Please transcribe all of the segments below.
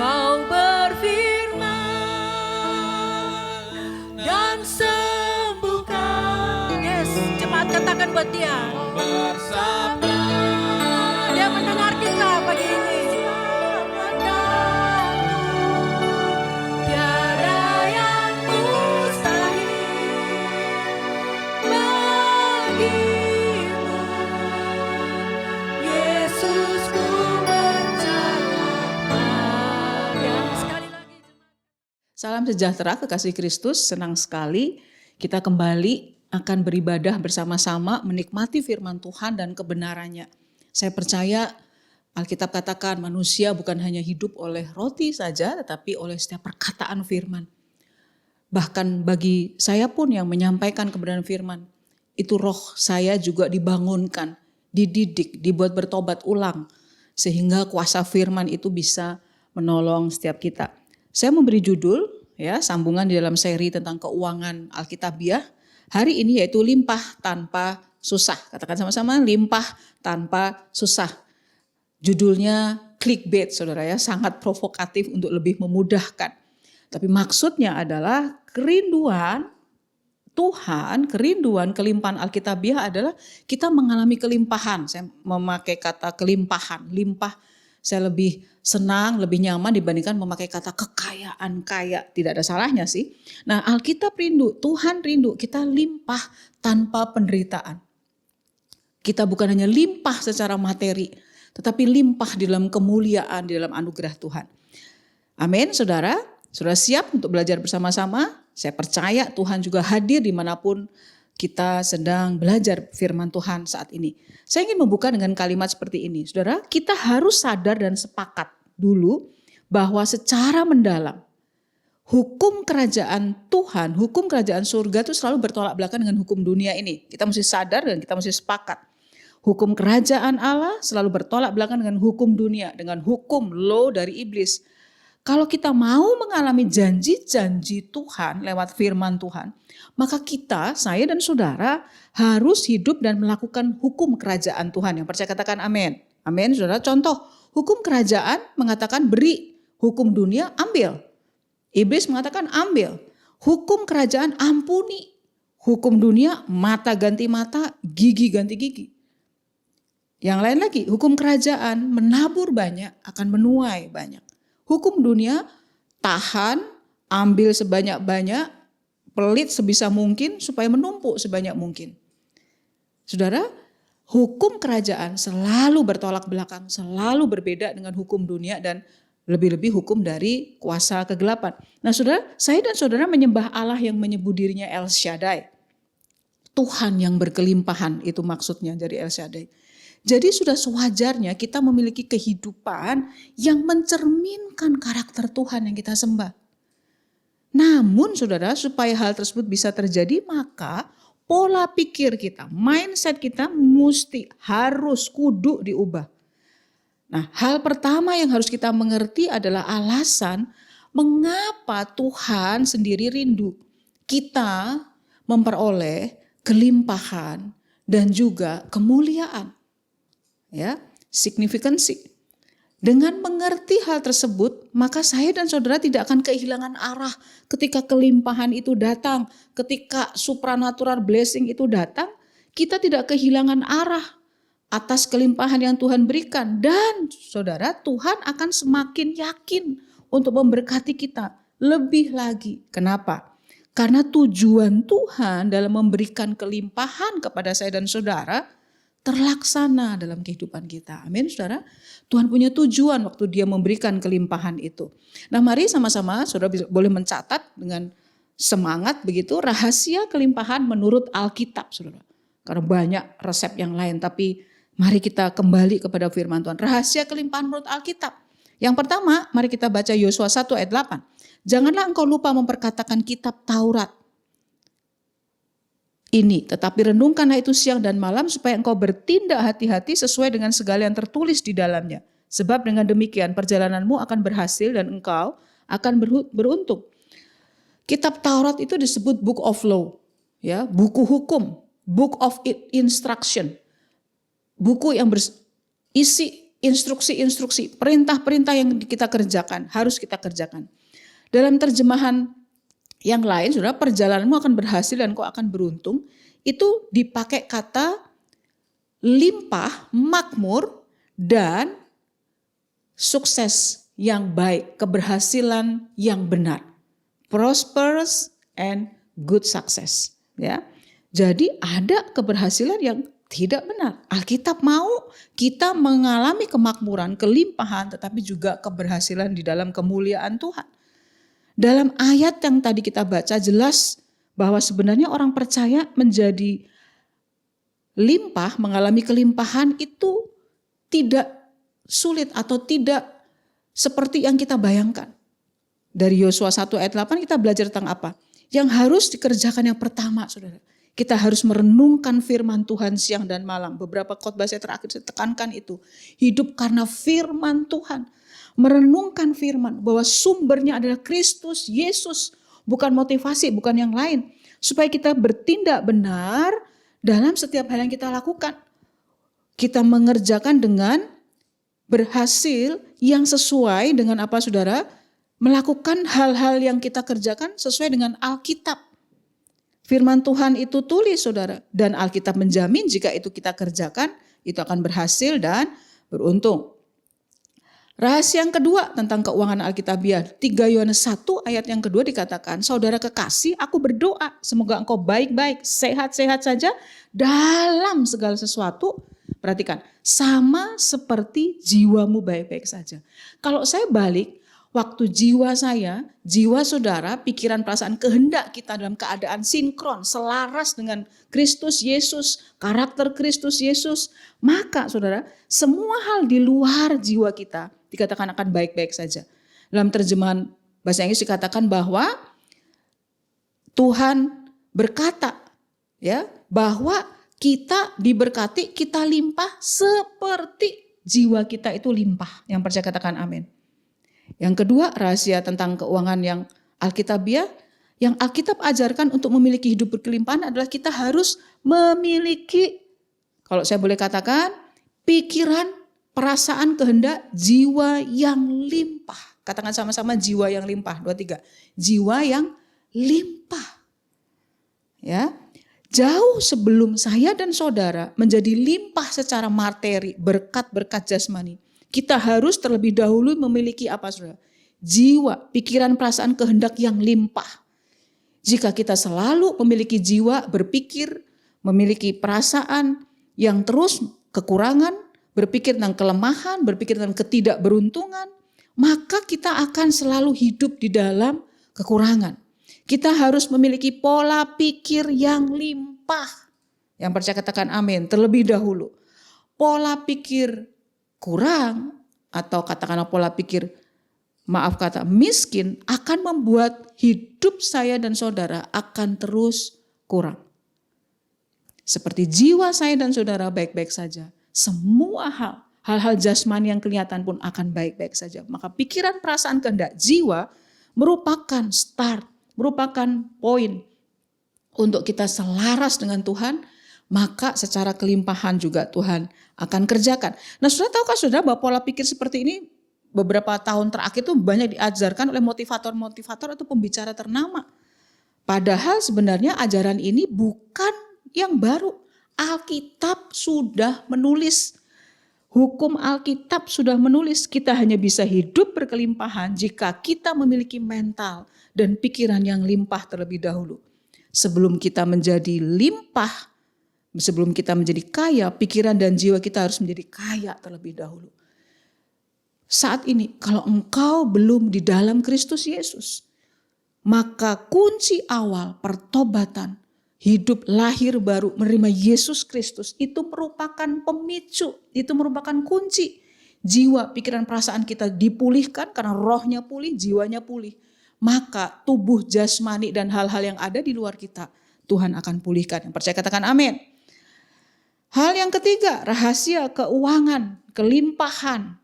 Kau berfirman dan sembuhkan. Yes, cepat katakan buat dia. Bersabda. Dia mendengar kita pagi ini. Tiada yang mustahil bagimu. Yesus, ku percaya pada. Sekali lagi. Salam sejahtera kekasih Kristus, senang sekali kita kembali akan beribadah bersama-sama menikmati firman Tuhan dan kebenarannya. Saya percaya Alkitab katakan manusia bukan hanya hidup oleh roti saja tetapi oleh setiap perkataan firman. Bahkan bagi saya pun yang menyampaikan kebenaran firman, itu roh saya juga dibangunkan, dididik, dibuat bertobat ulang sehingga kuasa firman itu bisa menolong setiap kita. Saya memberi judul ya, sambungan di dalam seri tentang keuangan Alkitabiah. Hari ini yaitu limpah tanpa susah. Katakan sama-sama, limpah tanpa susah. Judulnya clickbait saudara ya, sangat provokatif untuk lebih memudahkan. Tapi maksudnya adalah kerinduan Tuhan, kerinduan kelimpahan Alkitabiah adalah kita mengalami kelimpahan. Saya memakai kata kelimpahan, limpah. Saya lebih senang, lebih nyaman dibandingkan memakai kata kekayaan, kaya. Tidak ada salahnya sih. Nah, Alkitab rindu, Tuhan rindu kita limpah tanpa penderitaan. Kita bukan hanya limpah secara materi, tetapi limpah di dalam kemuliaan, di dalam anugerah Tuhan. Amin, saudara. Sudah siap untuk belajar bersama-sama? Saya percaya Tuhan juga hadir dimanapun kita sedang belajar firman Tuhan saat ini. Saya ingin membuka dengan kalimat seperti ini. Saudara, kita harus sadar dan sepakat dulu bahwa secara mendalam hukum kerajaan Tuhan, hukum kerajaan surga itu selalu bertolak belakang dengan hukum dunia ini. Kita mesti sadar dan kita mesti sepakat. Hukum kerajaan Allah selalu bertolak belakang dengan hukum dunia, dengan hukum law dari iblis. Kalau kita mau mengalami janji-janji Tuhan lewat firman Tuhan, maka kita, saya dan saudara harus hidup dan melakukan hukum kerajaan Tuhan. Yang percaya katakan amin. Amin, saudara. Contoh, hukum kerajaan mengatakan beri, hukum dunia ambil. Iblis mengatakan ambil. Hukum kerajaan ampuni. Hukum dunia mata ganti mata, gigi ganti gigi. Yang lain lagi, hukum kerajaan menabur banyak akan menuai banyak. Hukum dunia tahan, ambil sebanyak-banyak, pelit sebisa mungkin supaya menumpuk sebanyak mungkin. Saudara, hukum kerajaan selalu bertolak belakang, selalu berbeda dengan hukum dunia dan lebih-lebih hukum dari kuasa kegelapan. Nah saudara, saya dan saudara menyembah Allah yang menyebut dirinya El Shaddai. Tuhan yang berkelimpahan, itu maksudnya dari El Shaddai. Jadi sudah sewajarnya kita memiliki kehidupan yang mencerminkan karakter Tuhan yang kita sembah. Namun saudara, supaya hal tersebut bisa terjadi maka pola pikir kita, mindset kita harus kudu diubah. Nah, hal pertama yang harus kita mengerti adalah alasan mengapa Tuhan sendiri rindu kita memperoleh kelimpahan dan juga kemuliaan. Ya, signifikansi. Dengan mengerti hal tersebut, maka saya dan saudara tidak akan kehilangan arah ketika kelimpahan itu datang, ketika supranatural blessing itu datang, kita tidak kehilangan arah atas kelimpahan yang Tuhan berikan dan saudara, Tuhan akan semakin yakin untuk memberkati kita lebih lagi. Kenapa? Karena tujuan Tuhan dalam memberikan kelimpahan kepada saya dan saudara terlaksana dalam kehidupan kita. Amin, saudara. Tuhan punya tujuan waktu dia memberikan kelimpahan itu. Nah mari sama-sama saudara boleh mencatat dengan semangat begitu rahasia kelimpahan menurut Alkitab, saudara. Karena banyak resep yang lain, tapi mari kita kembali kepada firman Tuhan. Rahasia kelimpahan menurut Alkitab. Yang pertama, mari kita baca Yosua 1 ayat 8. Janganlah engkau lupa memperkatakan kitab Taurat ini, tetapi renungkanlah itu siang dan malam supaya engkau bertindak hati-hati sesuai dengan segala yang tertulis di dalamnya. Sebab dengan demikian perjalananmu akan berhasil dan engkau akan beruntung. Kitab Taurat itu disebut book of law, ya, buku hukum, book of instruction. Buku yang berisi instruksi-instruksi, perintah-perintah yang kita kerjakan, harus kita kerjakan. Dalam terjemahan yang lain, saudara, perjalananmu akan berhasil dan kau akan beruntung, itu dipakai kata limpah, makmur, dan sukses yang baik, keberhasilan yang benar. Prosperous and good success. Ya. Jadi ada keberhasilan yang tidak benar. Alkitab mau kita mengalami kemakmuran, kelimpahan, tetapi juga keberhasilan di dalam kemuliaan Tuhan. Dalam ayat yang tadi kita baca jelas bahwa sebenarnya orang percaya menjadi limpah, mengalami kelimpahan itu tidak sulit atau tidak seperti yang kita bayangkan. Dari Yosua 1 ayat 8 kita belajar tentang apa? Yang harus dikerjakan yang pertama, saudara. Kita harus merenungkan firman Tuhan siang dan malam. Beberapa khotbah saya terakhir saya tekankan itu. Hidup karena firman Tuhan. Merenungkan firman bahwa sumbernya adalah Kristus Yesus. Bukan motivasi, bukan yang lain. Supaya kita bertindak benar dalam setiap hal yang kita lakukan. Kita mengerjakan dengan berhasil yang sesuai dengan apa, saudara? Melakukan hal-hal yang kita kerjakan sesuai dengan Alkitab. Firman Tuhan itu tulis, saudara. Dan Alkitab menjamin jika itu kita kerjakan, itu akan berhasil dan beruntung. Rahasia yang kedua tentang keuangan Alkitabiah. 3 Yohanes 1 ayat yang kedua dikatakan, saudara kekasih, aku berdoa semoga engkau baik-baik, sehat-sehat saja dalam segala sesuatu. Perhatikan, sama seperti jiwamu baik-baik saja. Kalau saya balik, waktu jiwa saya, jiwa saudara, pikiran, perasaan, kehendak kita dalam keadaan sinkron, selaras dengan Kristus Yesus, karakter Kristus Yesus, maka saudara, semua hal di luar jiwa kita dikatakan akan baik-baik saja. Dalam terjemahan bahasa Inggris dikatakan bahwa Tuhan berkata, ya, bahwa kita diberkati, kita limpah seperti jiwa kita itu limpah. Yang percaya katakan amin. Yang kedua, rahasia tentang keuangan yang Alkitabiah, yang Alkitab ajarkan untuk memiliki hidup berkelimpahan adalah kita harus memiliki, kalau saya boleh katakan, pikiran, perasaan, kehendak, jiwa yang limpah. Katakan sama-sama jiwa yang limpah, 2, 3. Jiwa yang limpah. Ya, jauh sebelum saya dan saudara menjadi limpah secara materi, berkat-berkat jasmani, kita harus terlebih dahulu memiliki apa, saudara? Jiwa, pikiran, perasaan, kehendak yang limpah. Jika kita selalu memiliki jiwa, berpikir, memiliki perasaan yang terus kekurangan, berpikir tentang kelemahan, berpikir tentang ketidakberuntungan, maka kita akan selalu hidup di dalam kekurangan. Kita harus memiliki pola pikir yang limpah. Yang percaya katakan amin, terlebih dahulu. Pola pikir kurang atau katakanlah pola pikir miskin akan membuat hidup saya dan saudara akan terus kurang. Seperti jiwa saya dan saudara baik-baik saja, semua hal-hal jasmani yang kelihatan pun akan baik-baik saja. Maka pikiran, perasaan, kehendak, jiwa merupakan start, merupakan poin untuk kita selaras dengan Tuhan. Maka secara kelimpahan juga Tuhan akan kerjakan. Nah, saudara tahukah saudara bahwa pola pikir seperti ini beberapa tahun terakhir itu banyak diajarkan oleh motivator-motivator atau pembicara ternama. Padahal sebenarnya ajaran ini bukan yang baru. Alkitab sudah menulis. Hukum Alkitab sudah menulis. Kita hanya bisa hidup berkelimpahan jika kita memiliki mental dan pikiran yang limpah terlebih dahulu. Sebelum kita menjadi limpah, sebelum kita menjadi kaya, pikiran dan jiwa kita harus menjadi kaya terlebih dahulu. Saat ini, kalau engkau belum di dalam Kristus Yesus, maka kunci awal pertobatan, hidup lahir baru, menerima Yesus Kristus, itu merupakan pemicu, itu merupakan kunci. Jiwa, pikiran, perasaan kita dipulihkan karena rohnya pulih, jiwanya pulih. Maka tubuh jasmani dan hal-hal yang ada di luar kita, Tuhan akan pulihkan. Yang percaya katakan amin. Hal yang ketiga, rahasia keuangan, kelimpahan,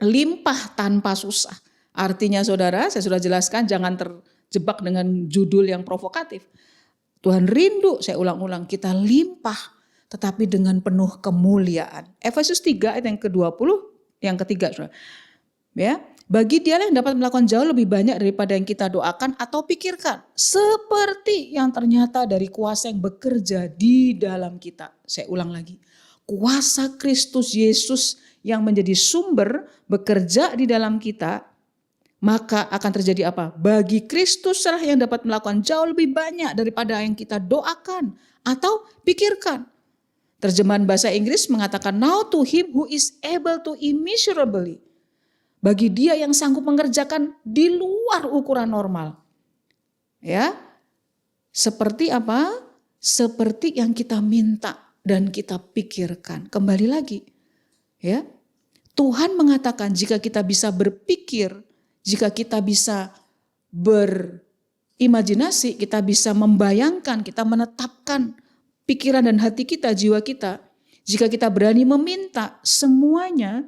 limpah tanpa susah. Artinya saudara, saya sudah jelaskan jangan terjebak dengan judul yang provokatif. Tuhan rindu, saya ulang-ulang, kita limpah tetapi dengan penuh kemuliaan. Efesus 3 ayat yang ke-20 yang ketiga, saudara. Ya, bagi Dialah yang dapat melakukan jauh lebih banyak daripada yang kita doakan atau pikirkan, seperti yang ternyata dari kuasa yang bekerja di dalam kita. Saya ulang lagi, kuasa Kristus Yesus yang menjadi sumber bekerja di dalam kita, maka akan terjadi apa? Bagi Kristus lah yang dapat melakukan jauh lebih banyak daripada yang kita doakan atau pikirkan. Terjemahan bahasa Inggris mengatakan, now to him who is able to immeasurably. Bagi dia yang sanggup mengerjakan di luar ukuran normal. Ya. Seperti apa? Seperti yang kita minta dan kita pikirkan. Kembali lagi. Ya. Tuhan mengatakan jika kita bisa berpikir, jika kita bisa berimajinasi, kita bisa membayangkan, kita menetapkan pikiran dan hati kita, jiwa kita. Jika kita berani meminta, semuanya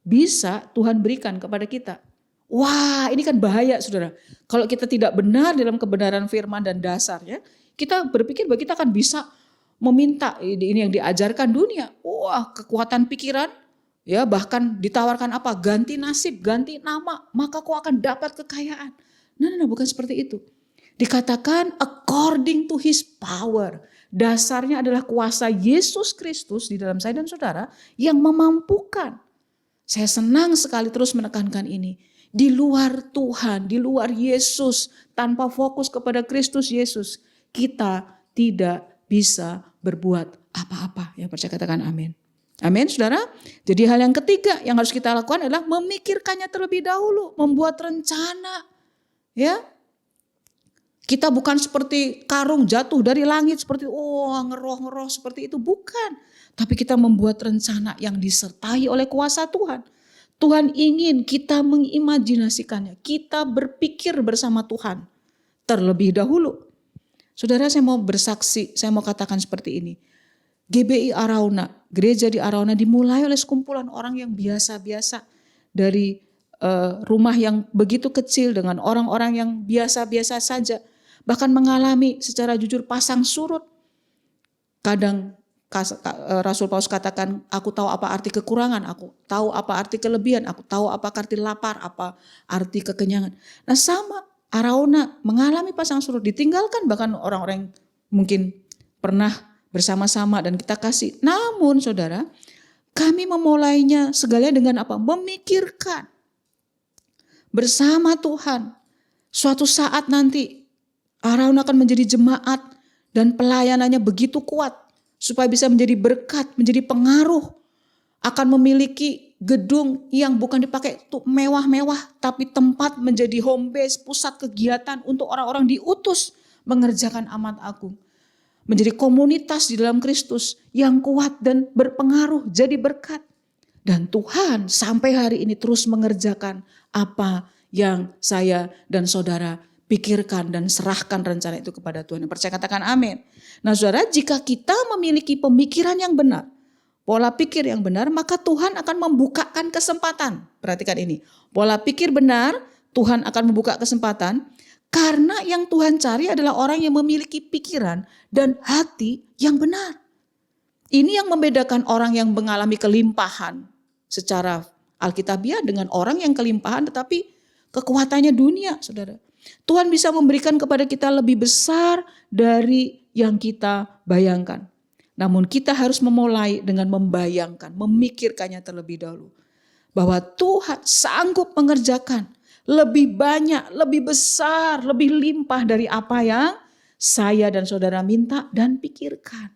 bisa Tuhan berikan kepada kita. Wah, ini kan bahaya, saudara. Kalau kita tidak benar dalam kebenaran firman dan dasarnya, kita berpikir bahwa kita akan bisa meminta ini yang diajarkan dunia. Wah, kekuatan pikiran, ya bahkan ditawarkan apa? Ganti nasib, ganti nama, maka kau akan dapat kekayaan. Nah, bukan seperti itu. Dikatakan according to his power. Dasarnya adalah kuasa Yesus Kristus di dalam saya dan saudara yang memampukan. Saya senang sekali terus menekankan ini. Di luar Tuhan, di luar Yesus, tanpa fokus kepada Kristus Yesus, kita tidak bisa berbuat apa-apa. Yang percaya katakan amin. Amin, saudara. Jadi hal yang ketiga yang harus kita lakukan adalah memikirkannya terlebih dahulu, membuat rencana. Ya, kita bukan seperti karung jatuh dari langit seperti ngeroh-ngeroh seperti itu, bukan. Tapi kita membuat rencana yang disertai oleh kuasa Tuhan. Tuhan ingin kita mengimajinasikannya, kita berpikir bersama Tuhan terlebih dahulu. Saudara, saya mau bersaksi, saya mau katakan seperti ini. GBI Arauna, gereja di Arauna dimulai oleh sekumpulan orang yang biasa-biasa dari rumah yang begitu kecil dengan orang-orang yang biasa-biasa saja. Bahkan mengalami secara jujur pasang surut. Kadang Rasul Paulus katakan, aku tahu apa arti kekurangan, aku tahu apa arti kelebihan, aku tahu apa arti lapar, apa arti kekenyangan. Nah sama, Arauna mengalami pasang surut, ditinggalkan bahkan orang-orang yang mungkin pernah bersama-sama dan kita kasih. Namun saudara, kami memulainya segalanya dengan apa? Memikirkan bersama Tuhan. Suatu saat nanti Arauna akan menjadi jemaat dan pelayanannya begitu kuat supaya bisa menjadi berkat, menjadi pengaruh, akan memiliki gedung yang bukan dipakai untuk mewah-mewah, tapi tempat menjadi home base, pusat kegiatan untuk orang-orang diutus mengerjakan amat agung. Menjadi komunitas di dalam Kristus yang kuat dan berpengaruh, jadi berkat. Dan Tuhan sampai hari ini terus mengerjakan apa yang saya dan saudara pikirkan dan serahkan rencana itu kepada Tuhan. Yang percaya katakan amin. Nah saudara, jika kita memiliki pemikiran yang benar, pola pikir yang benar, maka Tuhan akan membukakan kesempatan. Perhatikan ini, pola pikir benar, Tuhan akan membuka kesempatan. Karena yang Tuhan cari adalah orang yang memiliki pikiran dan hati yang benar. Ini yang membedakan orang yang mengalami kelimpahan secara alkitabiah dengan orang yang kelimpahan tetapi kekuatannya dunia, saudara. Tuhan bisa memberikan kepada kita lebih besar dari yang kita bayangkan. Namun kita harus memulai dengan membayangkan, memikirkannya terlebih dahulu. Bahwa Tuhan sanggup mengerjakan lebih banyak, lebih besar, lebih limpah dari apa yang saya dan saudara minta dan pikirkan.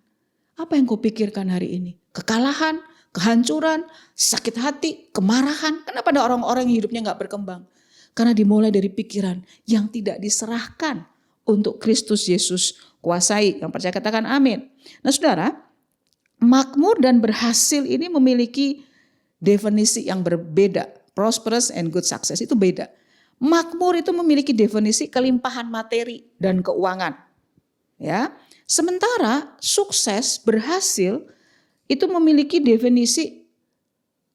Apa yang kau pikirkan hari ini? Kekalahan, kehancuran, sakit hati, kemarahan. Kenapa ada orang-orang yang hidupnya gak berkembang? Karena dimulai dari pikiran yang tidak diserahkan untuk Kristus Yesus kuasai. Yang percaya katakan amin. Nah saudara, makmur dan berhasil ini memiliki definisi yang berbeda. Prosperous and good success itu beda. Makmur itu memiliki definisi kelimpahan materi dan keuangan. Ya. Sementara sukses, berhasil itu memiliki definisi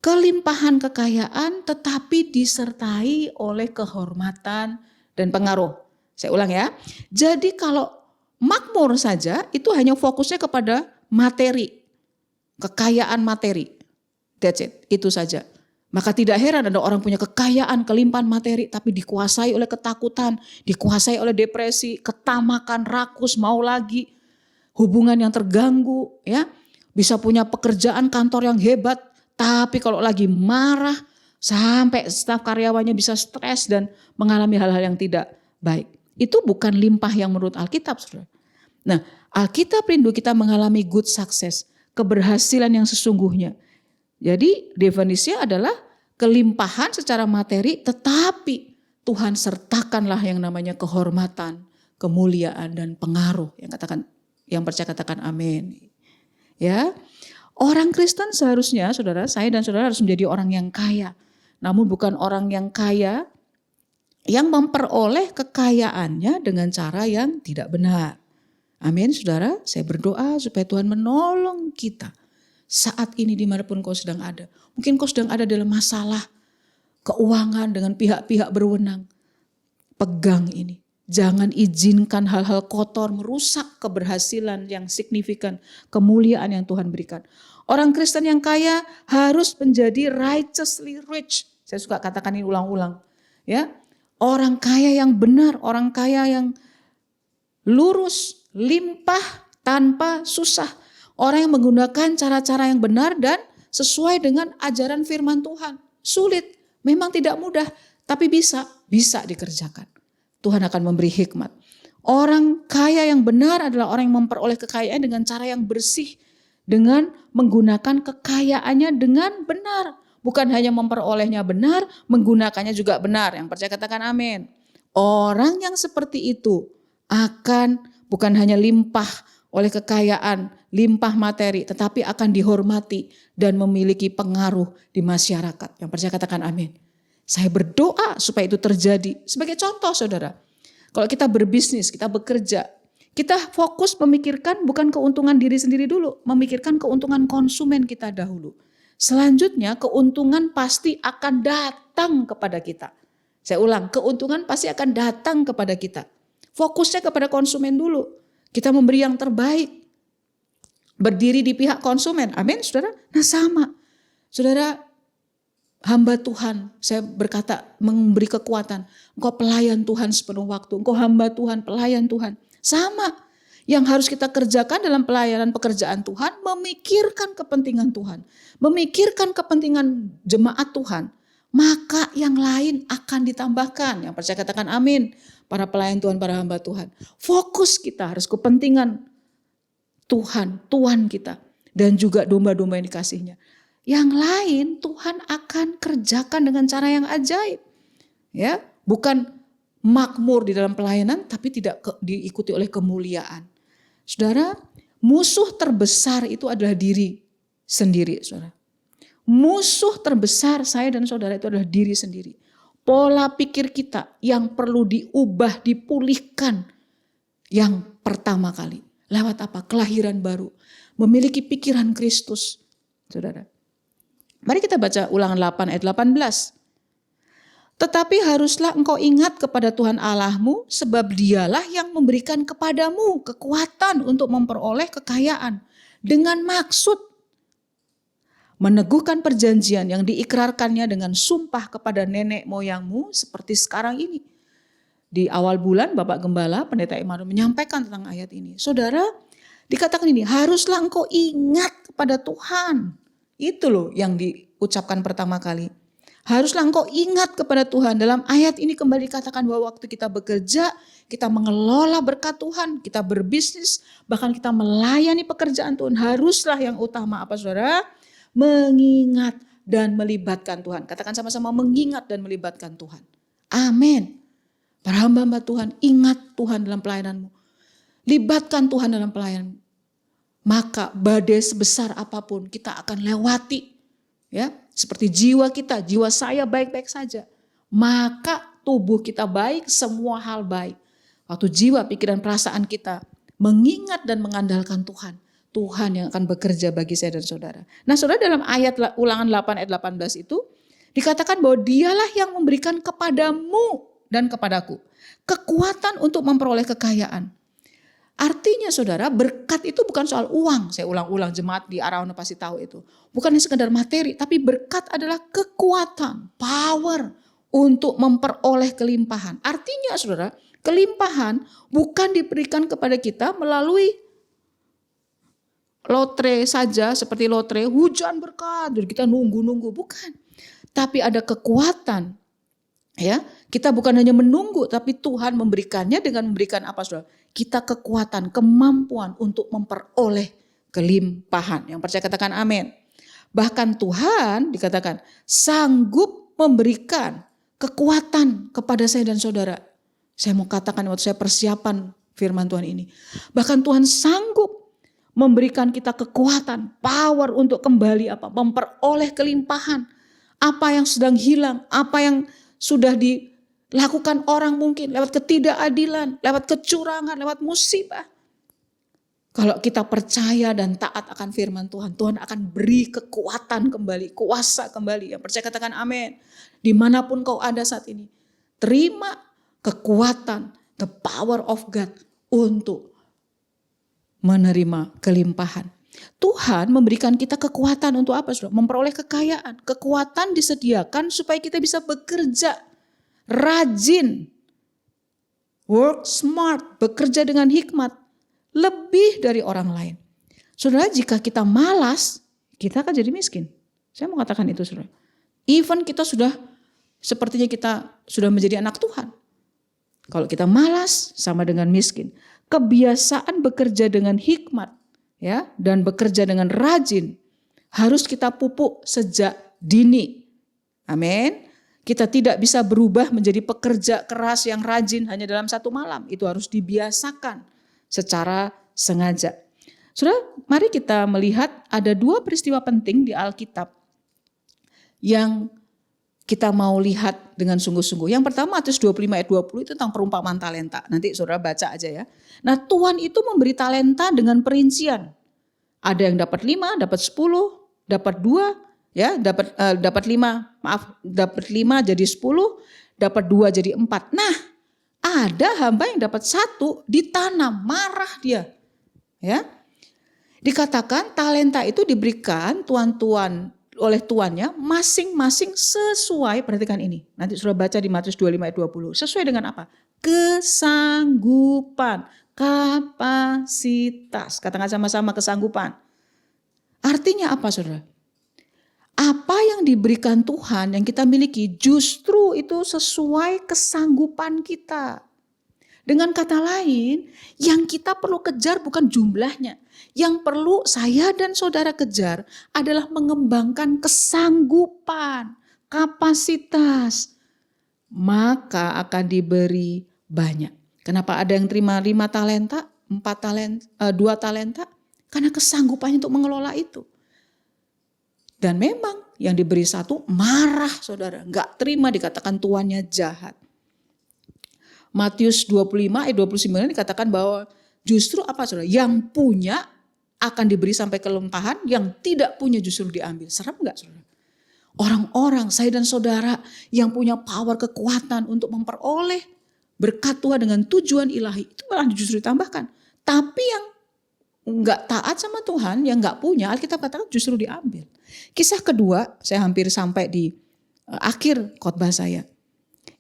kelimpahan kekayaan tetapi disertai oleh kehormatan dan pengaruh. Saya ulang ya. Jadi kalau makmur saja itu hanya fokusnya kepada materi. Kekayaan materi. That's it. Itu saja. Maka tidak heran ada orang punya kekayaan, kelimpahan materi, tapi dikuasai oleh ketakutan, dikuasai oleh depresi, ketamakan, rakus, mau lagi, hubungan yang terganggu, ya. Bisa punya pekerjaan kantor yang hebat, tapi kalau lagi marah, sampai staf karyawannya bisa stres dan mengalami hal-hal yang tidak baik. Itu bukan limpah yang menurut Alkitab, saudara. Nah, Alkitab rindu kita mengalami good success, keberhasilan yang sesungguhnya. Jadi definisinya adalah kelimpahan secara materi, tetapi Tuhan sertakanlah yang namanya kehormatan, kemuliaan dan pengaruh. Yang percaya katakan amin. Ya, orang Kristen seharusnya, saudara, saya dan saudara harus menjadi orang yang kaya. Namun bukan orang yang kaya yang memperoleh kekayaannya dengan cara yang tidak benar. Amin, saudara. Saya berdoa supaya Tuhan menolong kita. Saat ini dimanapun kau sedang ada. Mungkin kau sedang ada dalam masalah keuangan dengan pihak-pihak berwenang. Pegang ini. Jangan izinkan hal-hal kotor merusak keberhasilan yang signifikan. Kemuliaan yang Tuhan berikan. Orang Kristen yang kaya harus menjadi righteously rich. Saya suka katakan ini ulang-ulang. Ya, orang kaya yang benar. Orang kaya yang lurus, limpah, tanpa susah. Orang yang menggunakan cara-cara yang benar dan sesuai dengan ajaran firman Tuhan. Sulit, memang tidak mudah, tapi bisa dikerjakan. Tuhan akan memberi hikmat. Orang kaya yang benar adalah orang yang memperoleh kekayaan dengan cara yang bersih. Dengan menggunakan kekayaannya dengan benar. Bukan hanya memperolehnya benar, menggunakannya juga benar. Yang percaya katakan amin. Orang yang seperti itu akan bukan hanya limpah oleh kekayaan, limpah materi, tetapi akan dihormati dan memiliki pengaruh di masyarakat. Yang percaya katakan amin. Saya berdoa supaya itu terjadi. Sebagai contoh saudara, kalau kita berbisnis, kita bekerja, kita fokus memikirkan bukan keuntungan diri sendiri dulu, memikirkan keuntungan konsumen kita dahulu. Selanjutnya keuntungan pasti akan datang kepada kita. Saya ulang, keuntungan pasti akan datang kepada kita. Fokusnya kepada konsumen dulu. Kita memberi yang terbaik. Berdiri di pihak konsumen. Amin, saudara. Nah sama. Saudara, hamba Tuhan. Saya berkata memberi kekuatan. Engkau pelayan Tuhan sepenuh waktu. Engkau hamba Tuhan, pelayan Tuhan. Sama. Yang harus kita kerjakan dalam pelayanan pekerjaan Tuhan. Memikirkan kepentingan Tuhan. Memikirkan kepentingan jemaat Tuhan. Maka yang lain akan ditambahkan. Yang percaya katakan amin. Para pelayan Tuhan, para hamba Tuhan. Fokus kita harus kepentingan Tuhan, Tuhan kita. Dan juga domba-domba yang dikasihnya. Yang lain Tuhan akan kerjakan dengan cara yang ajaib. Ya, bukan makmur di dalam pelayanan, tapi tidak diikuti oleh kemuliaan. Saudara, musuh terbesar itu adalah diri sendiri, saudara. Musuh terbesar saya dan saudara itu adalah diri sendiri. Pola pikir kita yang perlu diubah, dipulihkan yang pertama kali. Lewat apa? Kelahiran baru. Memiliki pikiran Kristus. Saudara. Mari kita baca Ulangan 8 ayat 18. Tetapi haruslah engkau ingat kepada Tuhan Allahmu, sebab dialah yang memberikan kepadamu kekuatan untuk memperoleh kekayaan. Dengan maksud meneguhkan perjanjian yang diikrarkannya dengan sumpah kepada nenek moyangmu seperti sekarang ini. Di awal bulan Bapak Gembala, Pendeta Immanuel menyampaikan tentang ayat ini. Saudara, dikatakan ini, haruslah engkau ingat kepada Tuhan. Itu loh yang diucapkan pertama kali. Haruslah engkau ingat kepada Tuhan. Dalam ayat ini kembali dikatakan bahwa waktu kita bekerja, kita mengelola berkat Tuhan, kita berbisnis, bahkan kita melayani pekerjaan Tuhan. Haruslah yang utama apa saudara? Mengingat dan melibatkan Tuhan. Katakan sama-sama, mengingat dan melibatkan Tuhan. Amin. Para hamba-hamba Tuhan, ingat Tuhan dalam pelayananmu. Libatkan Tuhan dalam pelayananmu. Maka badai sebesar apapun kita akan lewati. Ya, seperti jiwa kita, jiwa saya baik-baik saja. Maka tubuh kita baik, semua hal baik. Waktu jiwa, pikiran, perasaan kita mengingat dan mengandalkan Tuhan. Tuhan yang akan bekerja bagi saya dan saudara. Nah saudara, dalam ayat Ulangan 8 ayat 18 itu dikatakan bahwa dialah yang memberikan kepadamu dan kepadaku kekuatan untuk memperoleh kekayaan. Artinya saudara, berkat itu bukan soal uang. Saya ulang-ulang, jemaat di Arauna pasti tahu itu. Bukan hanya sekedar materi, tapi berkat adalah kekuatan, power untuk memperoleh kelimpahan. Artinya saudara, kelimpahan bukan diberikan kepada kita melalui lotre saja, seperti lotre, hujan berkat, jadi kita nunggu-nunggu, bukan. Tapi ada kekuatan. Ya, kita bukan hanya menunggu, tapi Tuhan memberikannya dengan memberikan apa saudara? Kita kekuatan, kemampuan untuk memperoleh kelimpahan. Yang percaya katakan amin. Bahkan Tuhan dikatakan sanggup memberikan kekuatan kepada saya dan saudara. Saya mau katakan waktu saya persiapan firman Tuhan ini. Bahkan Tuhan sanggup memberikan kita kekuatan, power untuk kembali memperoleh kelimpahan. Apa yang sedang hilang, apa yang sudah dilakukan orang mungkin lewat ketidakadilan, lewat kecurangan, lewat musibah. Kalau kita percaya dan taat akan firman Tuhan, Tuhan akan beri kekuatan kembali, kuasa kembali. Yang percaya katakan amin. Dimanapun kau ada saat ini, terima kekuatan, the power of God untuk menerima kelimpahan. Tuhan memberikan kita kekuatan untuk apa? Memperoleh kekayaan. Kekuatan disediakan supaya kita bisa bekerja rajin, work smart, bekerja dengan hikmat, lebih dari orang lain. Saudara, jika kita malas, kita akan jadi miskin. Saya mau katakan itu saudara. Even kita sepertinya kita sudah menjadi anak Tuhan. Kalau kita malas sama dengan miskin. Kebiasaan bekerja dengan hikmat, ya, dan bekerja dengan rajin harus kita pupuk sejak dini. Amin. Kita tidak bisa berubah menjadi pekerja keras yang rajin hanya dalam satu malam. Itu harus dibiasakan secara sengaja. Saudara, mari kita melihat ada dua peristiwa penting di Alkitab yang kita mau lihat dengan sungguh-sungguh. Yang pertama Matius 25 ayat 20 itu tentang perumpamaan talenta. Nanti saudara baca aja ya. Nah, Tuhan itu memberi talenta dengan perincian. Ada yang dapat 5, dapat 10, dapat 2, ya, dapat 5 jadi 10, dapat 2 jadi 4. Nah, ada hamba yang dapat 1 ditanam, marah dia. Ya. Dikatakan talenta itu diberikan oleh tuannya masing-masing sesuai, perhatikan ini. Nanti sudah baca di Matius 25 ayat 20. Sesuai dengan apa? Kesanggupan, kapasitas. Katakan sama-sama kesanggupan. Artinya apa saudara? Apa yang diberikan Tuhan yang kita miliki justru itu sesuai kesanggupan kita. Dengan kata lain, yang kita perlu kejar bukan jumlahnya. Yang perlu saya dan saudara kejar adalah mengembangkan kesanggupan, kapasitas. Maka akan diberi banyak. Kenapa ada yang terima 5 talenta, 2 talenta? Karena kesanggupannya untuk mengelola itu. Dan memang yang diberi 1 marah saudara. Gak terima, dikatakan tuannya jahat. Matius 25 ayat 29 dikatakan bahwa justru apa saudara? Yang punya akan diberi sampai kelimpahan, yang tidak punya justru diambil. Serem gak saudara? Orang-orang, saya dan saudara yang punya power, kekuatan untuk memperoleh berkat Tuhan dengan tujuan ilahi, itu malah justru ditambahkan. Tapi yang gak taat sama Tuhan, yang gak punya, Alkitab katakan justru diambil. Kisah kedua, saya hampir sampai di akhir khotbah saya.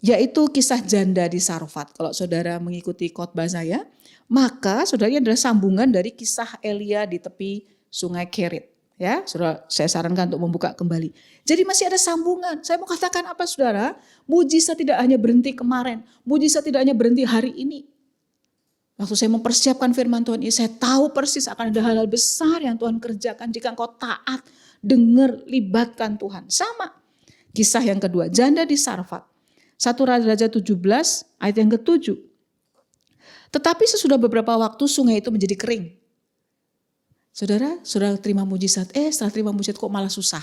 Yaitu kisah janda di Sarfat. Kalau saudara mengikuti khotbah saya, maka saudaranya adalah sambungan dari kisah Elia di tepi sungai Kerit. Ya, saudara, saya sarankan untuk membuka kembali. Jadi masih ada sambungan. Saya mau katakan apa saudara? Mujizat tidak hanya berhenti kemarin. Mujizat tidak hanya berhenti hari ini. Waktu saya mempersiapkan firman Tuhan ini, saya tahu persis akan ada hal-hal besar yang Tuhan kerjakan jika engkau taat, dengar, libatkan Tuhan. Sama. Kisah yang kedua, janda di Sarfat. 1 Raja 17 ayat yang ke-7. Tetapi sesudah beberapa waktu sungai itu menjadi kering. Saudara terima mujizat. Setelah terima mujizat kok malah susah.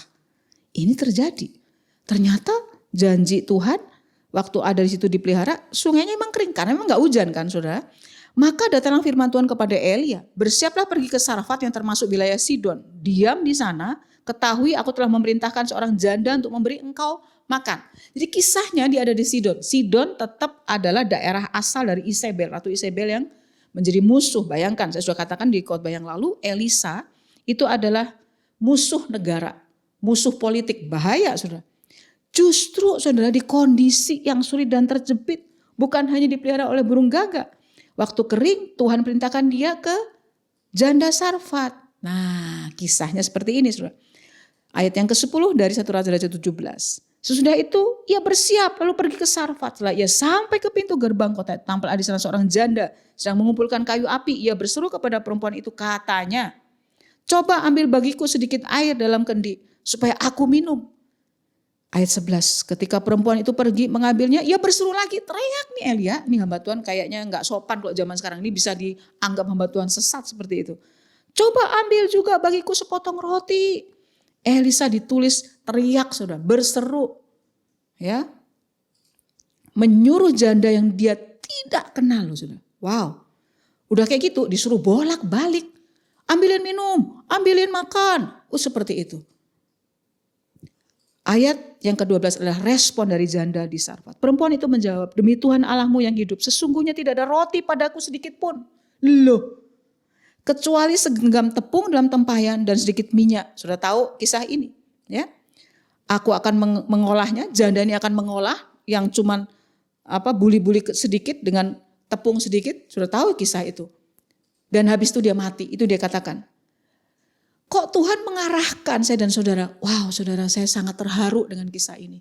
Ini terjadi. Ternyata janji Tuhan waktu ada di situ dipelihara, sungainya memang kering. Karena memang gak hujan kan saudara. Maka datanglah firman Tuhan kepada Elia. Bersiaplah pergi ke Sarfat yang termasuk wilayah Sidon. Diam di sana. Ketahui aku telah memerintahkan seorang janda untuk memberi engkau makan. Jadi kisahnya dia ada di Sidon. Sidon tetap adalah daerah asal dari Isabel. Ratu Isabel yang menjadi musuh. Bayangkan, saya sudah katakan di khotbah yang lalu, Elisa itu adalah musuh negara, musuh politik, bahaya saudara. Justru saudara di kondisi yang sulit dan terjepit, bukan hanya dipelihara oleh burung gagak. Waktu kering Tuhan perintahkan dia ke janda Sarfat. Nah, kisahnya seperti ini saudara. Ayat yang ke-10 dari 1 Raja-Raja 17. Sesudah itu ia bersiap lalu pergi ke Sarfat. Setelah ia sampai ke pintu gerbang kota, tampil di sana seorang janda sedang mengumpulkan kayu api. Ia berseru kepada perempuan itu, katanya, coba ambil bagiku sedikit air dalam kendi supaya aku minum. Ayat 11, ketika perempuan itu pergi mengambilnya, ia berseru lagi, teriak nih Elia. Ini hamba Tuhan kayaknya gak sopan kalau zaman sekarang ini bisa dianggap hamba Tuhan sesat seperti itu. Coba ambil juga bagiku sepotong roti. Elisa ditulis teriak saudara, berseru. Ya, menyuruh janda yang dia tidak kenal loh saudara. Wow, udah kayak gitu disuruh bolak balik. Ambilin minum, ambilin makan. Seperti itu. Ayat yang ke-12 adalah respon dari janda di Sarfat. Perempuan itu menjawab, demi Tuhan Allahmu yang hidup, sesungguhnya tidak ada roti padaku sedikit pun. Loh, kecuali segenggam tepung dalam tempayan dan sedikit minyak. Sudah tahu kisah ini, ya? Aku akan mengolahnya, janda ini akan mengolah yang cuman buli-buli sedikit dengan tepung sedikit. Sudah tahu kisah itu. Dan habis itu dia mati, itu dia katakan. Kok Tuhan mengarahkan saya dan saudara? Wow, saudara, saya sangat terharu dengan kisah ini.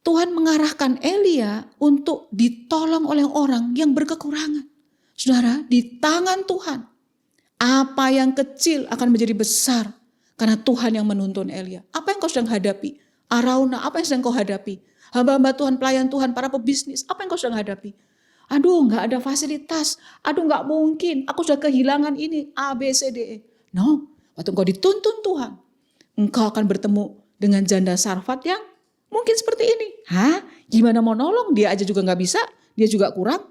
Tuhan mengarahkan Elia untuk ditolong oleh orang yang berkekurangan. Saudara, di tangan Tuhan, apa yang kecil akan menjadi besar karena Tuhan yang menuntun Elia. Apa yang kau sedang hadapi? Arauna, apa yang sedang kau hadapi? Hamba-hamba Tuhan, pelayan Tuhan, para pebisnis, apa yang kau sedang hadapi? Aduh, gak ada fasilitas. Aduh, gak mungkin. Aku sudah kehilangan ini, A, B, C, D, E. No. Waktu engkau dituntun Tuhan, engkau akan bertemu dengan janda Sarfat yang mungkin seperti ini. Hah? Gimana mau nolong? Dia aja juga gak bisa, dia juga kurang.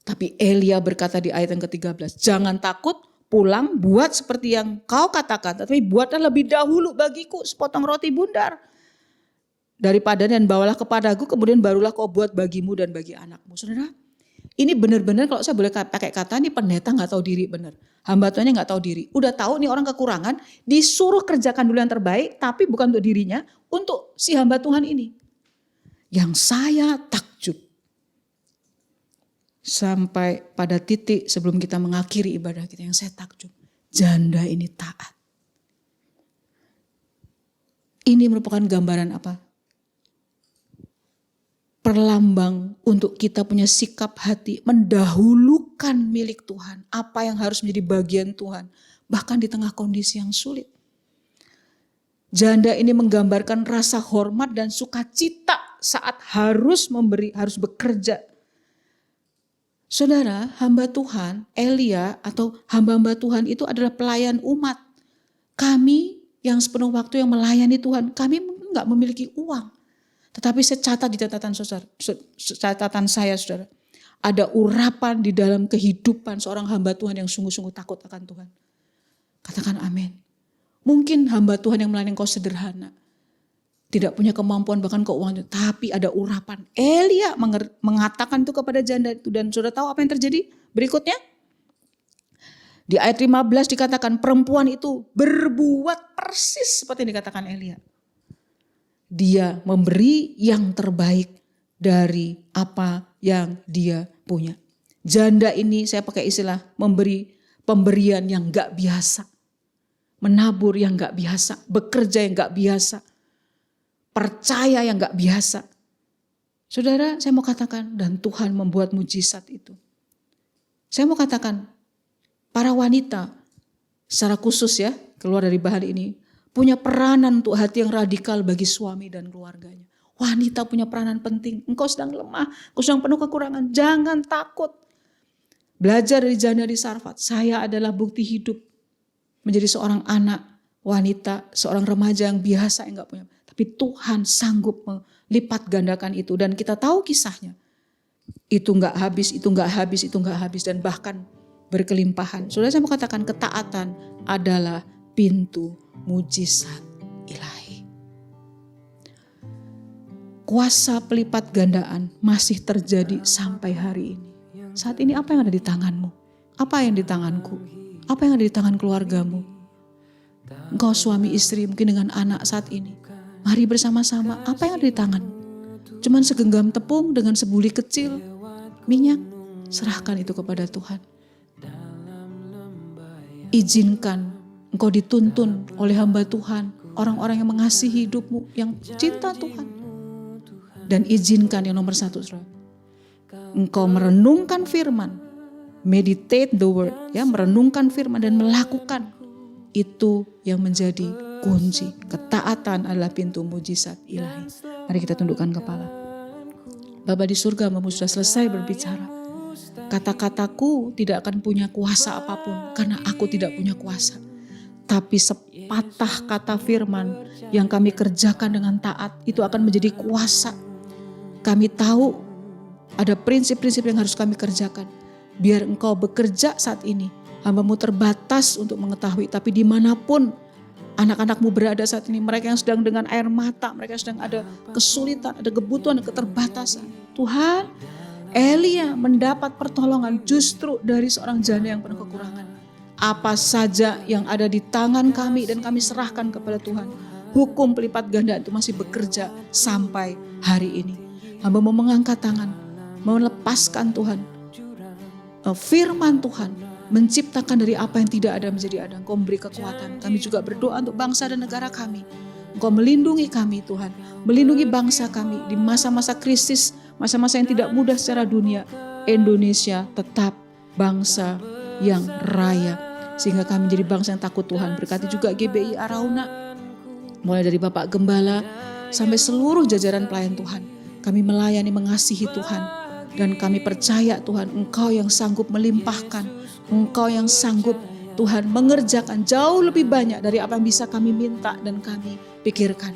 Tapi Elia berkata di ayat yang ke-13, jangan takut, pulang buat seperti yang kau katakan, tapi buatlah lebih dahulu bagiku sepotong roti bundar. Daripada dan bawalah kepadaku, kemudian barulah kau buat bagimu dan bagi anakmu. Saudara, ini benar-benar kalau saya boleh pakai kata ini pendeta gak tahu diri benar. Hamba Tuhannya gak tahu diri. Udah tahu nih orang kekurangan, disuruh kerjakan dulu yang terbaik, tapi bukan untuk dirinya, untuk si hamba Tuhan ini. Yang saya takjub. Sampai pada titik sebelum kita mengakhiri ibadah kita, yang saya takjub. Janda ini taat. Ini merupakan gambaran apa? Perlambang untuk kita punya sikap hati mendahulukan milik Tuhan. Apa yang harus menjadi bagian Tuhan. Bahkan di tengah kondisi yang sulit. Janda ini menggambarkan rasa hormat dan sukacita saat harus memberi, harus bekerja. Saudara, hamba Tuhan, Elia atau hamba-hamba Tuhan itu adalah pelayan umat. Kami yang sepenuh waktu yang melayani Tuhan, kami enggak memiliki uang. Tetapi saya catat di catatan saya saudara. Ada urapan di dalam kehidupan seorang hamba Tuhan yang sungguh-sungguh takut akan Tuhan. Katakan amin. Mungkin hamba Tuhan yang melayani engkau sederhana. Tidak punya kemampuan bahkan keuangan. Tapi ada urapan. Elia mengatakan itu kepada janda itu. Dan sudah tahu apa yang terjadi berikutnya? Di ayat 15 dikatakan perempuan itu berbuat persis seperti yang dikatakan Elia. Dia memberi yang terbaik dari apa yang dia punya. Janda ini saya pakai istilah memberi pemberian yang gak biasa. Menabur yang gak biasa. Bekerja yang gak biasa. Percaya yang gak biasa. Saudara, saya mau katakan dan Tuhan membuat mujizat itu. Saya mau katakan para wanita secara khusus ya keluar dari bahan ini. Punya peranan untuk hati yang radikal bagi suami dan keluarganya. Wanita punya peranan penting. Engkau sedang lemah, engkau sedang penuh kekurangan. Jangan takut. Belajar dari janda di Sarfat. Saya adalah bukti hidup. Menjadi seorang anak, wanita, seorang remaja yang biasa yang gak punya. Tapi Tuhan sanggup melipat gandakan itu. Dan kita tahu kisahnya. Itu gak habis, itu gak habis, itu gak habis. Dan bahkan berkelimpahan. Saudara, saya mau katakan ketaatan adalah pintu mujizat ilahi. Kuasa pelipat gandaan masih terjadi sampai hari ini. Saat ini apa yang ada di tanganmu? Apa yang di tanganku? Apa yang ada di tangan keluargamu? Engkau suami istri mungkin dengan anak saat ini. Mari bersama-sama, apa yang ada di tanganmu? Cuman segenggam tepung dengan sebuli kecil minyak, serahkan itu kepada Tuhan. Izinkan engkau dituntun oleh hamba Tuhan, orang-orang yang mengasihi hidupmu, yang cinta Tuhan. Dan izinkan yang nomor satu, saudara, engkau merenungkan firman, meditate the word, ya, merenungkan firman dan melakukan. Itu yang menjadi kunci. Ketaatan adalah pintu mujizat ilahi. Mari kita tundukkan kepala. Bapa di surga, Bapa sudah selesai berbicara. Kata-kataku tidak akan punya kuasa apapun karena aku tidak punya kuasa. Tapi sepatah kata firman yang kami kerjakan dengan taat itu akan menjadi kuasa. Kami tahu ada prinsip-prinsip yang harus kami kerjakan. Biar engkau bekerja saat ini. Hamba-Mu terbatas untuk mengetahui, tapi dimanapun anak-anak-Mu berada saat ini, mereka yang sedang dengan air mata, mereka yang sedang ada kesulitan, ada kebutuhan, ada keterbatasan. Tuhan, Elia mendapat pertolongan justru dari seorang janda yang penuh kekurangan. Apa saja yang ada di tangan kami dan kami serahkan kepada Tuhan. Hukum pelipat ganda itu masih bekerja sampai hari ini. Hamba mau mengangkat tangan, melepaskan Tuhan. Firman Tuhan menciptakan dari apa yang tidak ada menjadi ada. Engkau memberi kekuatan. Kami juga berdoa untuk bangsa dan negara kami. Engkau melindungi kami Tuhan. Melindungi bangsa kami di masa-masa krisis, masa-masa yang tidak mudah secara dunia. Indonesia tetap bangsa yang raya. Sehingga kami menjadi bangsa yang takut Tuhan. Berkati juga GBI Arauna. Mulai dari Bapak Gembala sampai seluruh jajaran pelayan Tuhan. Kami melayani mengasihi Tuhan. Dan kami percaya Tuhan, Engkau yang sanggup melimpahkan. Engkau yang sanggup Tuhan mengerjakan jauh lebih banyak dari apa yang bisa kami minta dan kami pikirkan.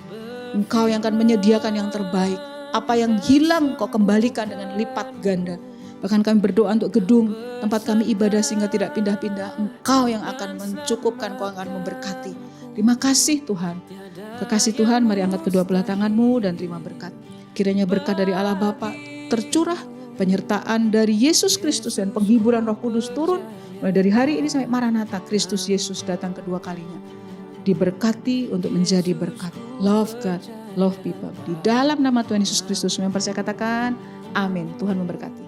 Engkau yang akan menyediakan yang terbaik. Apa yang hilang Engkau kembalikan dengan lipat ganda. Bahkan kami berdoa untuk gedung tempat kami ibadah sehingga tidak pindah-pindah. Engkau yang akan mencukupkan, Engkau yang akan memberkati. Terima kasih Tuhan. Kekasih Tuhan, mari angkat kedua belah tanganmu dan terima berkat. Kiranya berkat dari Allah Bapa tercurah, penyertaan dari Yesus Kristus dan penghiburan Roh Kudus turun mulai dari hari ini sampai Maranatha, Kristus Yesus datang kedua kalinya. Diberkati untuk menjadi berkat. Love God, love people. Di dalam nama Tuhan Yesus Kristus yang percaya katakan amin. Tuhan memberkati.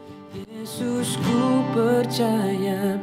Yesus, ku percaya.